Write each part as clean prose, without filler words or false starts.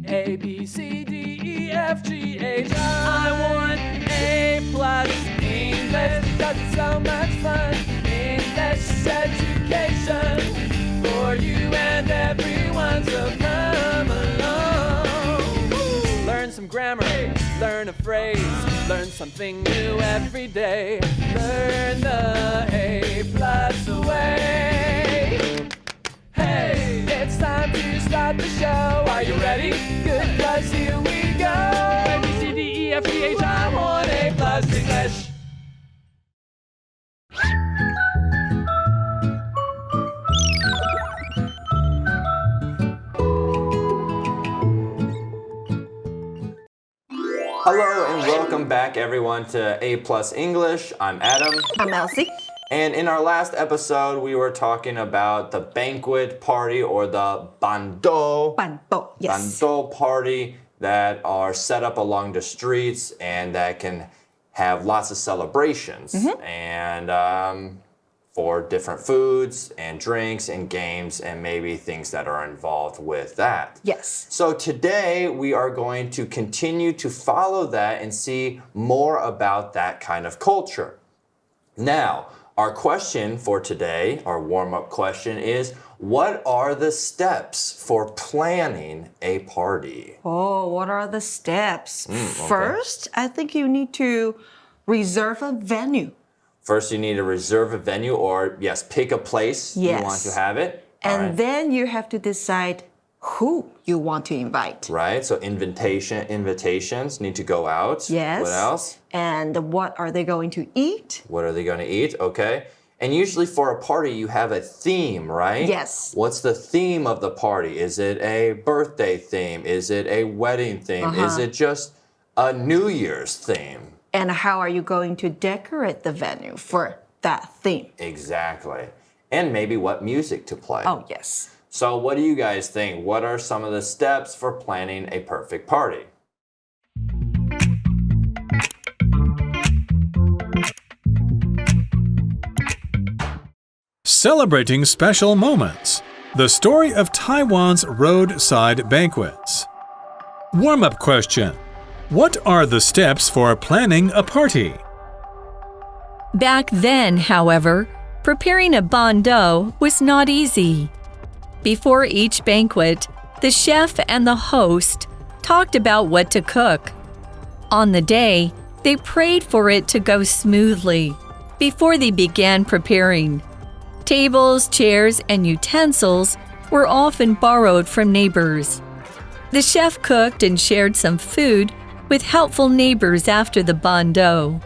A, B, C, D, E, F, G, H, I want A+ English because it's so much fun. English education for you and everyone, so come along. Learn some grammar, learn a phrase, learn something new every day. Learn the A+ way. Hey, it's time to start the show. Are you ready? Good, 'cause here we go. A, B, C, D, E, F, G, H, I want A+ English. Hello and welcome back everyone to A+ English. I'm Adam. I'm Elsie. And in our last episode, we were talking about the banquet party or the bandou. Bandou, yes. Bandou party that are set up along the streets and that can have lots of celebrations. And for different foods and drinks and games and maybe things that are involved with that. Yes. So today we are going to continue to follow that and see more about that kind of culture. Now, our question for today, our warm-up question is, what are the steps for planning a party? Oh, what are the steps? First, I think you need to reserve a venue. First, you need to reserve a venue or, yes, pick a place you want to have it. And then you have to decide who you want to invite. Right, so invitations need to go out. Yes. What else? And what are they going to eat? What are they going to eat? Okay. And usually for a party, you have a theme, right? Yes. What's the theme of the party? Is it a birthday theme? Is it a wedding theme? Is it just a New Year's theme? And how are you going to decorate the venue for that theme? Exactly. And maybe what music to play. Oh, yes. So what do you guys think? What are some of the steps for planning a perfect party? Celebrating special moments. The story of Taiwan's roadside banquets. Warm-up question. What are the steps for planning a party? Back then, however, preparing a bandou was not easy. Before each banquet, the chef and the host talked about what to cook. On the day, they prayed for it to go smoothly before they began preparing. Tables, chairs, and utensils were often borrowed from neighbors. The chef cooked and shared some food with helpful neighbors after the bandou.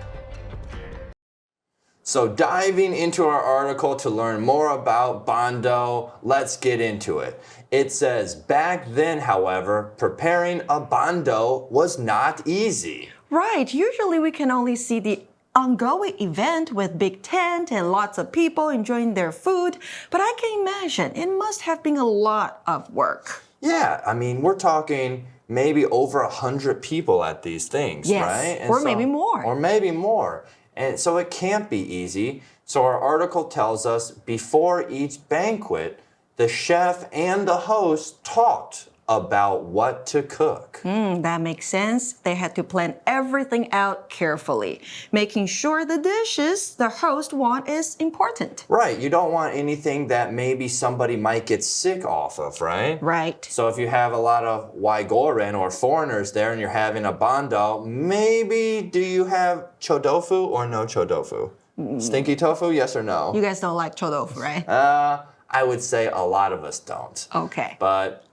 So diving into our article to learn more about bandou, let's get into it. It says, back then, however, preparing a bandou was not easy. Right. Usually we can only see the ongoing event with big tent and lots of people enjoying their food, but I can imagine it must have been a lot of work. Yeah, I mean, we're talking maybe over 100 people at these things, right? Yes, or maybe more. Or maybe more. And so it can't be easy. So our article tells us before each banquet, the chef and the host talked about what to cook. That makes sense. They had to plan everything out carefully, making sure the dishes the host want is important. Right, you don't want anything that maybe somebody might get sick off of, right? Right. So if you have a lot of Waigoran or foreigners there and you're having a bandou, maybe do you have chodofu or no chodofu? Stinky tofu, yes or no? You guys don't like chodofu, right? I would say a lot of us don't. Okay. But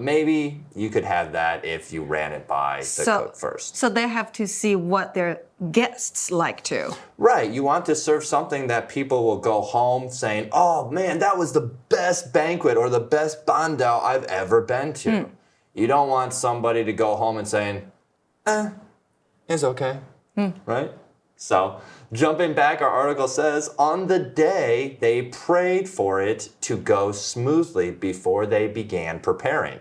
maybe you could have that if you ran it by the cook first. So they have to see what their guests like too. Right. You want to serve something that people will go home saying, oh man, that was the best banquet or the best bandou I've ever been to. You don't want somebody to go home and saying, it's okay. Right? So, jumping back, our article says, on the day, they prayed for it to go smoothly before they began preparing.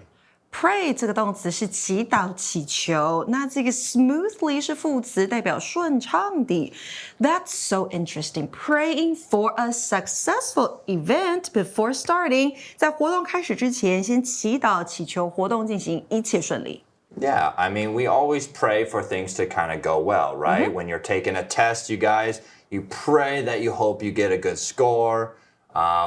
Pray 这个动词是祈祷、祈求，那这个 smoothly 是副词，代表顺畅地。That's so interesting. Praying for a successful event before starting. 在活动开始之前，先祈祷、祈求活动进行一切顺利。Yeah, I mean, we always pray for things to kind of go well, right? When you're taking a test, you guys, you pray that you hope you get a good score.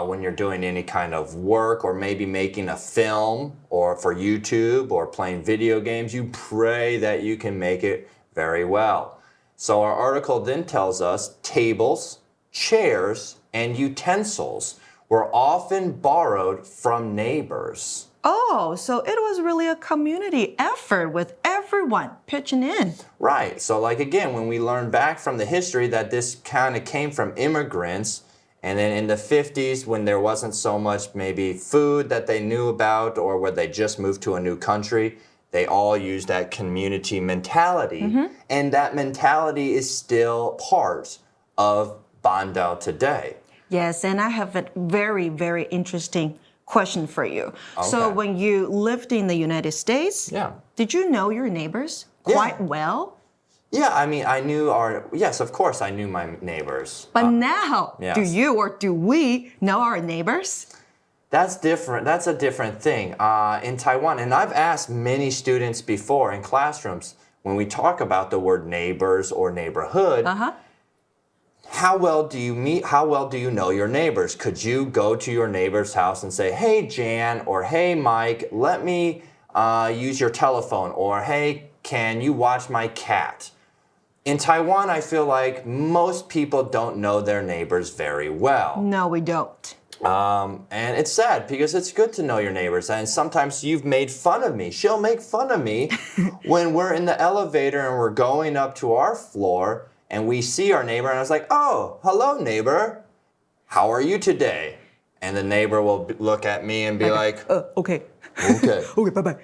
When you're doing any kind of work or maybe making a film or for YouTube or playing video games, you pray that you can make it very well. So our article then tells us tables, chairs, and utensils were often borrowed from neighbors. Oh, so it was really a community effort with everyone pitching in. Right. So like again, when we learn back from the history that this kind of came from immigrants, and then in the 50s, when there wasn't so much maybe food that they knew about or where they just moved to a new country, they all used that community mentality. And that mentality is still part of Bandao today. Yes, and I have a very, very interesting question for you. Okay. So when you lived in the United States, did you know your neighbors quite well? Yeah, I mean, yes, of course, I knew my neighbors. But now, yes. do you or do we know our neighbors? That's different. That's a different thing. In Taiwan, and I've asked many students before in classrooms, when we talk about the word neighbors or neighborhood, how well do you know your neighbors? Could you go to your neighbor's house and say, hey, Jan, or hey, Mike, let me use your telephone, or hey, can you watch my cat? In Taiwan, I feel like most people don't know their neighbors very well. No, we don't. And it's sad because it's good to know your neighbors. And sometimes you've made fun of me. She'll make fun of me when we're in the elevator and we're going up to our floor and we see our neighbor and I was like, oh, hello, neighbor. How are you today? And the neighbor will look at me and be like, okay. Okay. Okay, bye-bye.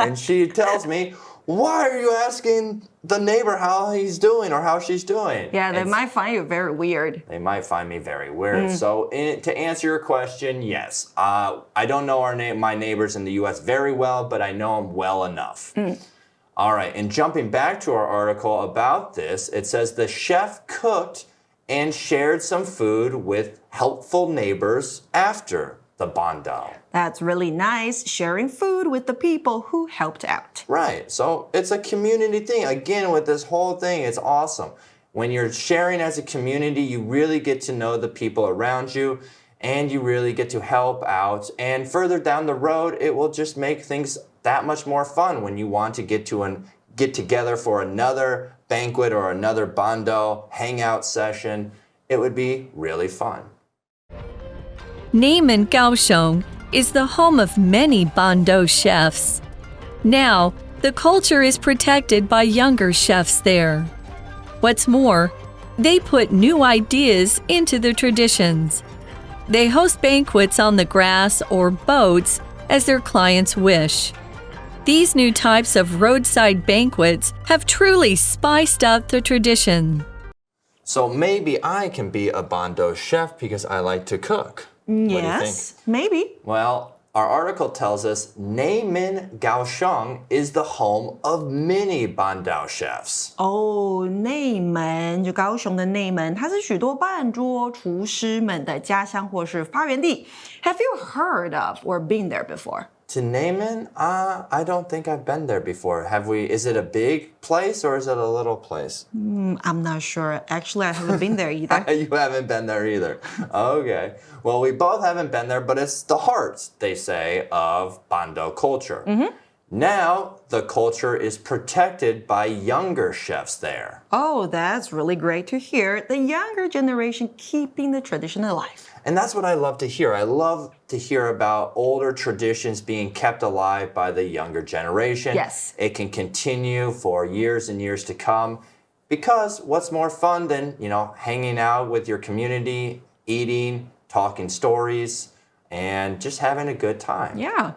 And she tells me, why are you asking the neighbor how he's doing or how she's doing? Yeah, they might find you very weird. They might find me very weird. So to answer your question, yes. I don't know my neighbors in the U.S. very well, but I know them well enough. All right, and jumping back to our article about this, it says the chef cooked and shared some food with helpful neighbors after the bandao. That's really nice, sharing food with the people who helped out. Right, so it's a community thing. Again, with this whole thing, it's awesome. When you're sharing as a community, you really get to know the people around you and you really get to help out. And further down the road, it will just make things that much more fun when you want to get together for another banquet or another bandao hangout session. It would be really fun. Neiman Kaohsiung is the home of many bandao chefs. Now, the culture is protected by younger chefs there. What's more, they put new ideas into the traditions. They host banquets on the grass or boats as their clients wish. These new types of roadside banquets have truly spiced up the tradition. So maybe I can be a bandao chef because I like to cook. Yes, maybe. Well, our article tells us Neiman Kaohsiung is the home of many bandao chefs. 哦，内门就高雄的内门，它是许多办桌厨师们的家乡或是发源地。Have you heard of or been there before? To Neiman, I don't think I've been there before. Have we? Is it a big place or is it a little place? I'm not sure. Actually, I haven't been there either. You haven't been there either. Okay. Well, we both haven't been there, but it's the heart, they say, of bandao culture. Now, the culture is protected by younger chefs there. Oh, that's really great to hear. The younger generation keeping the tradition alive. And that's what I love to hear. I love to hear about older traditions being kept alive by the younger generation. Yes. It can continue for years and years to come because what's more fun than, hanging out with your community, eating, talking stories, and just having a good time. Yeah.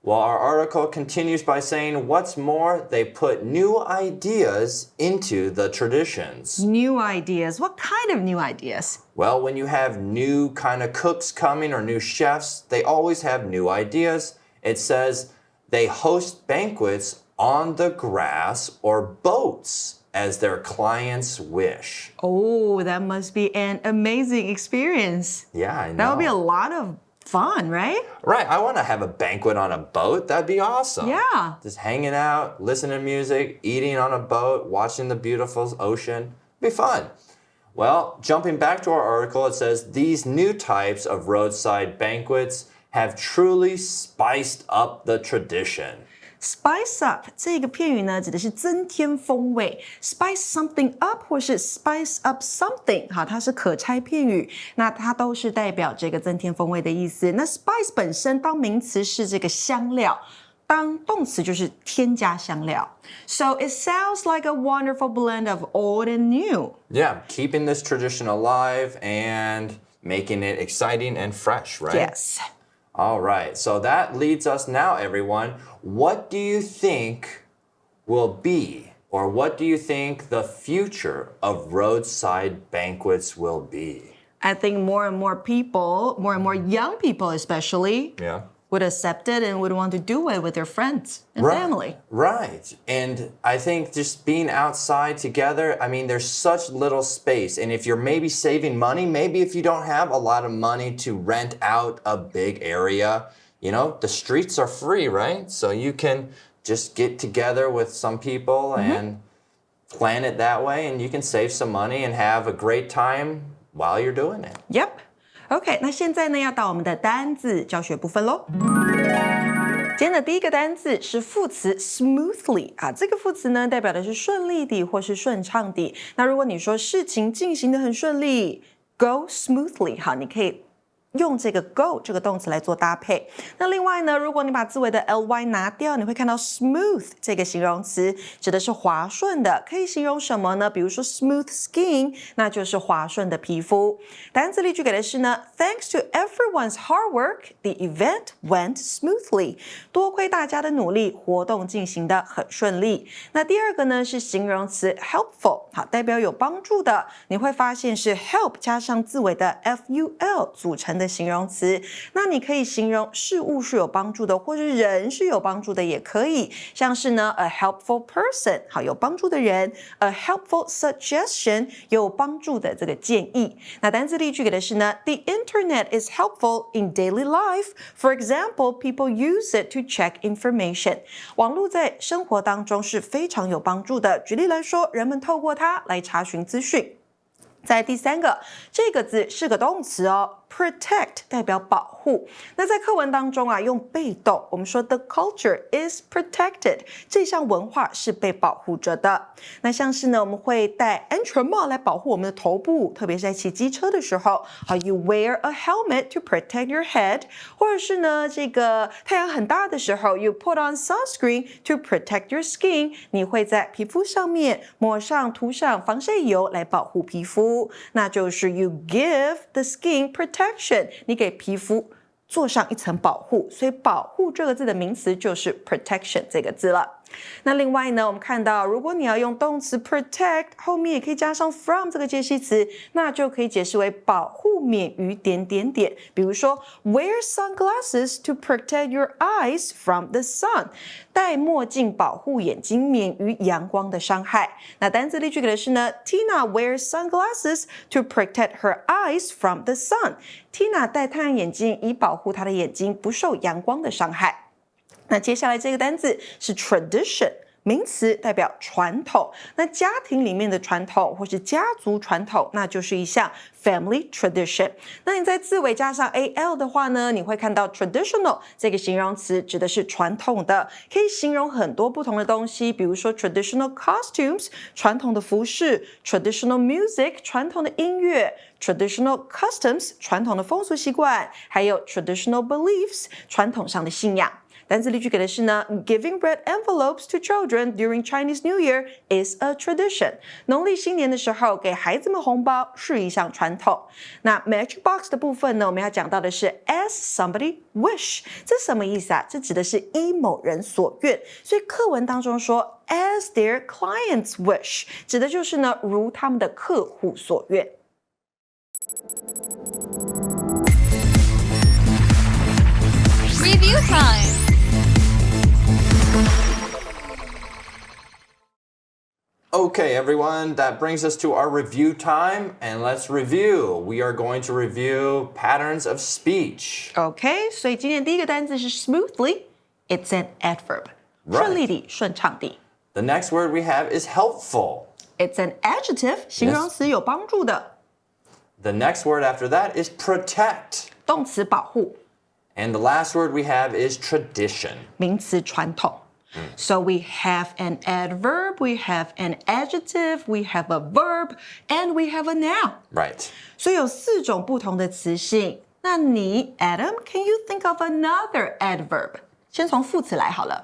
Well, our article continues by saying, what's more, they put new ideas into the traditions. New ideas. What kind of new ideas? Well, when you have new kind of cooks coming or new chefs, they always have new ideas. It says they host banquets on the grass or boats as their clients wish. Oh, that must be an amazing experience. Yeah, I know. That would be a lot of fun, right? Right, I want to have a banquet on a boat. That'd be awesome. Yeah. Just hanging out, listening to music, eating on a boat, watching the beautiful ocean. It'd be fun. Well, jumping back to our article, it says, these new types of roadside banquets have truly spiced up the tradition. Spice up 这个片语呢，指的是增添风味。Spice something up 或是 spice up something， 好，它是可拆片语，那它都是代表这个增添风味的意思。那 spice 本身当名词是这个香料，当动词就是添加香料。So it sounds like a wonderful blend of old and new. Yeah, keeping this tradition alive and making it exciting and fresh, right? Yes. All right, so that leads us now, everyone. What do you think will be, or what do you think the future of roadside banquets will be? I think more and more people, more and more young people especially, Yeah. would accept it and would want to do it with their friends and family. Right. And I think just being outside together, I mean, there's such little space. And if you're maybe saving money, maybe if you don't have a lot of money to rent out a big area, you know, the streets are free, right? So you can just get together with some people and plan it that way, and you can save some money and have a great time while you're doing it. Yep. OK， 那现在呢要到我们的单字教学部分咯。今天的第一个单字是副词 smoothly 啊，这个副词呢代表的是顺利地或是顺畅地。那如果你说事情进行得很顺利 ，go smoothly， 好，你可以用这个 go 这个动词来做搭配。那另外呢，如果你把字尾的 ly 拿掉，你会看到 smooth 这个形容词，指的是滑顺的，可以形容什么呢？比如说 smooth skin， 那就是滑顺的皮肤。单字例句给的是呢 ，Thanks to everyone's hard work, the event went smoothly。多亏大家的努力，活动进行得很顺利。那第二个呢是形容词 helpful， 好，代表有帮助的，你会发现是 help 加上字尾的 ful 组成的形容词，那你可以形容事物是有帮助的，或是人是有帮助的，也可以，像是呢 a helpful person， 好，有帮助的人 ，a helpful suggestion， 有帮助的这个建议。那单字例句给的是呢 ，The internet is helpful in daily life. For example, people use it to check information. 网络在生活当中是非常有帮助的。举例来说，人们透过它来查询资讯。在第三个，这个字是个动词哦。Protect 代表保护，那在课文当中啊，用被动，我们说 the culture is protected， 这项文化是被保护着的。那像是呢，我们会戴安全帽来保护我们的头部，特别是在骑机车的时候，好 ，you wear a helmet to protect your head， 或者是呢，这个太阳很大的时候 ，you put on sunscreen to protect your skin， 你会在皮肤上面涂上防晒油来保护皮肤，那就是 you give the skin protection， 你给皮肤做上一层保护，所以保护这个字的名词就是 protection 这个字了。那另外呢，我们看到，如果你要用动词 protect， 后面也可以加上 from 这个介系词，那就可以解释为保护免于点点点。比如说 wear sunglasses to protect your eyes from the sun， 戴墨镜保护眼睛免于阳光的伤害。那单字例句给的是呢 ，Tina wears sunglasses to protect her eyes from the sun。Tina 戴太阳眼镜以保护她的眼睛不受阳光的伤害。那接下来这个单字是 tradition， 名词代表传统。那家庭里面的传统或是家族传统，那就是一项 family tradition。那你在字尾加上 al 的话呢，你会看到 traditional 这个形容词指的是传统的，可以形容很多不同的东西，比如说 traditional costumes 传统的服饰， traditional music 传统的音乐， traditional customs 传统的风俗习惯，还有 traditional beliefs 传统上的信仰。单字例句给的是呢 ，Giving red envelopes to children during Chinese New Year is a tradition。农历新年的时候给孩子们红包是一项传统。那 matchbox 的部分呢，我们要讲到的是 as somebody wish， 这什么意思啊？这指的是依某人所愿。所以课文当中说 as their clients wish， 指的就是呢如他们的客户所愿。Review time. Okay, everyone, that brings us to our review time. And let's review. We are going to review patterns of speech. OK， 所以今天第一个单词是 smoothly. It's an adverb. 顺利地、顺畅地。The next word we have is helpful. It's an adjective. 形容词有帮助的。The next word after that is protect. 动词保护。And the last word we have is tradition. 名词传统。So we have an adverb, we have an adjective, we have a verb, and we have a noun. Right. 所以有4种不同的词性。那你 Adam, can you think of another adverb? 先从副词来好了。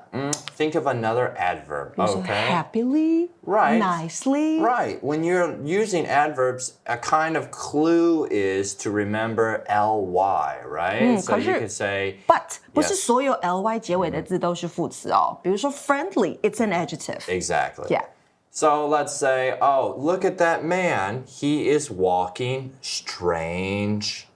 Think of another adverb. 比如说 Okay. happily, Right. nicely. Right. When you're using adverbs, a kind of clue is to remember ly, right? So 可是 you could say, But 不是 Yes. 所有 ly 结尾的字都是副词哦。比如说 friendly, it's an adjective. exactly. Yeah. So let's say, oh, look at that man. He is walking strangely.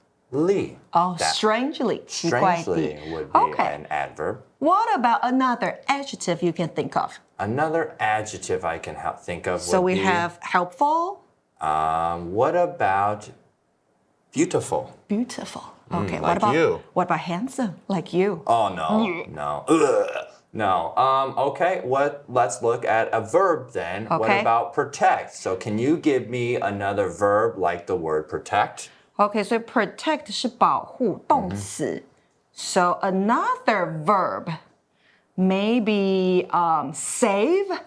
Oh, That- strangely, 奇怪地。 Strangely would be Okay. an adverb. What about another adjective you can think of? Another adjective I can think of So would we be, have helpful, what about beautiful? beautiful. Okay, like you. What about handsome? Like you. Oh no, no, ugh, no. Okay. Let's look at a verb then. What Okay. about protect? So can you give me another verb like the word protect? Okay, 所以 protect 是保护动词。So another verb, maybe save,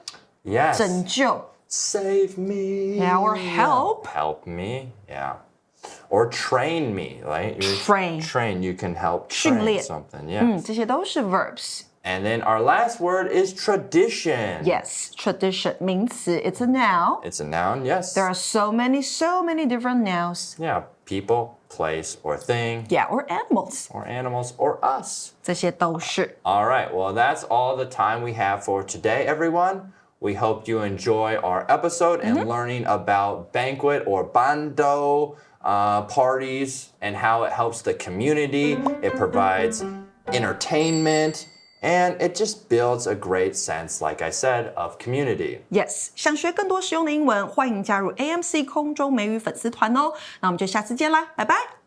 Yes. 拯救 Save me. Yeah, or help. Help me. Yeah. Or train me, right? Train. You can help 训 train 练 something. Yeah. 这些都是 verbs. And then our last word is tradition. Yes, tradition 名词 it's a noun. It's a noun. Yes. There are so many different nouns. Yeah. People, place, or thing, Yeah, or animals. or animals, or us. 这些都是。 All right, well, that's all the time we have for today, everyone. We hope you enjoy our episode and learning about banquet or bando parties and how it helps the community. It provides entertainment and it just builds a great sense, like I said, of community. Yes， 想学更多实用的英文，欢迎加入 AMC 空中美语粉丝团哦。那我们就下次见啦，拜拜。